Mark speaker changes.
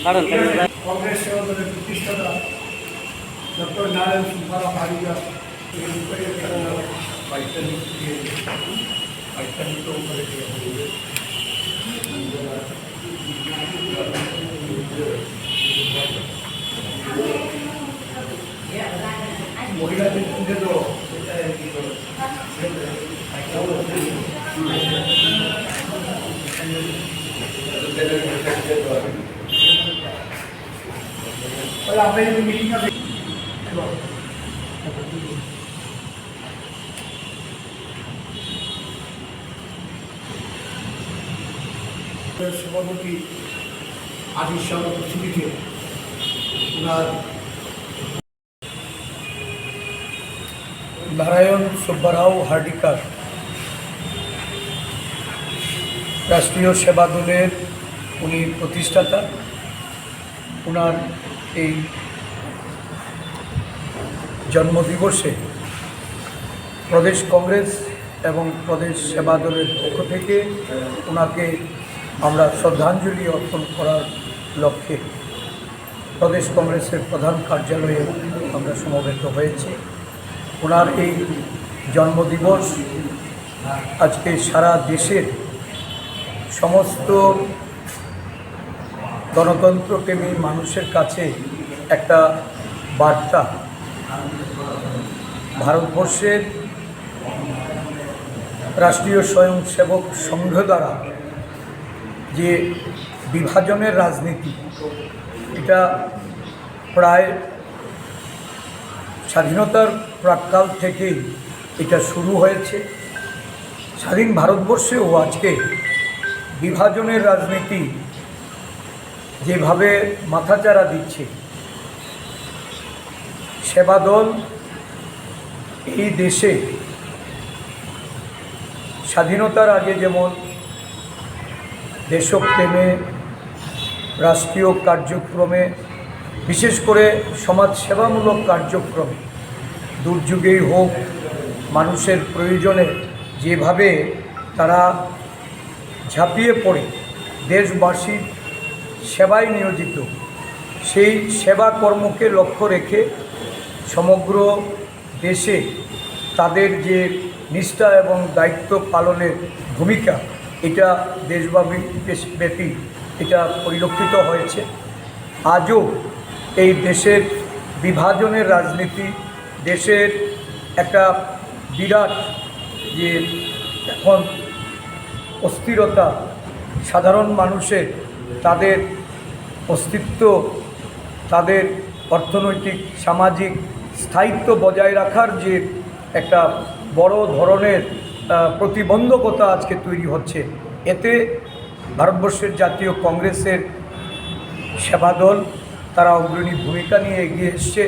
Speaker 1: কংগ্রেস সেবা দলের প্রতিষ্ঠাতা ডক্টর নারায়ণ সুব্বারাও হারিদাস মহিলাদের মধ্যে তো আমরা যদি মিটিংটা সভাপতি আজিজ শাহ পৃথিবীতে ওনার নারায়ণ সুব্বারাও হার্ডিকার রাষ্ট্রীয় সেবা দলের উনি প্রতিষ্ঠাতা। ওনার এই জন্মদিবসে প্রদেশ কংগ্রেস এবং প্রদেশ সেবা দলের পক্ষ থেকে ওনাকে আমরা শ্রদ্ধাঞ্জলি অর্পণ করার লক্ষ্যে প্রদেশ কংগ্রেসের প্রধান কার্যালয়ে আমরা সমবেত হয়েছি। ওনার এই জন্মদিবস আজকে সারা দেশের সমস্ত গণতন্ত্রপ্রেমী মানুষের কাছে একটা বার্তা। ভারতবর্ষের রাষ্ট্রীয় স্বয়ংসেবক সংঘ দ্বারা যে বিভাজনের রাজনীতি, এটা প্রায় স্বাধীনতার প্রাক্কাল থেকেই এটা শুরু হয়েছে। স্বাধীন ভারতবর্ষেও আজকে বিভাজনের রাজনীতি যেভাবে মাথাচাড়া দিচ্ছে, সেবাদল এই দেশে স্বাধীনতার আগে যেমন দেশপ্রেমে, রাষ্ট্রীয় কার্যক্রমে, বিশেষ করে সমাজসেবামূলক কার্যক্রমে, দুর্যোগেই হোক, মানুষের প্রয়োজনে যেভাবে তারা ঝাঁপিয়ে পড়ে দেশবাসীর সেবায় নিয়োজিত, সেই সেবা কর্মকে লক্ষ্য রেখে সমগ্র দেশে তাদের যে নিষ্ঠা এবং দায়িত্ব পালনের ভূমিকা, এটা দেশব্যাপী এটা পরিলক্ষিত হয়েছে। আজও এই দেশের বিভাজনের রাজনীতি, দেশের একটা বিরাট যে এখন অস্থিরতা, সাধারণ মানুষের তাদের অস্তিত্ব, তাদের অর্থনৈতিক সামাজিক স্থায়িত্ব বজায় রাখার যে একটা বড় ধরনের প্রতিবন্ধকতা আজকে তৈরি হচ্ছে, এতে ভারতবর্ষের জাতীয় কংগ্রেসের সেবাদল তারা অগ্রণী ভূমিকা নিয়ে এগিয়ে এসছে।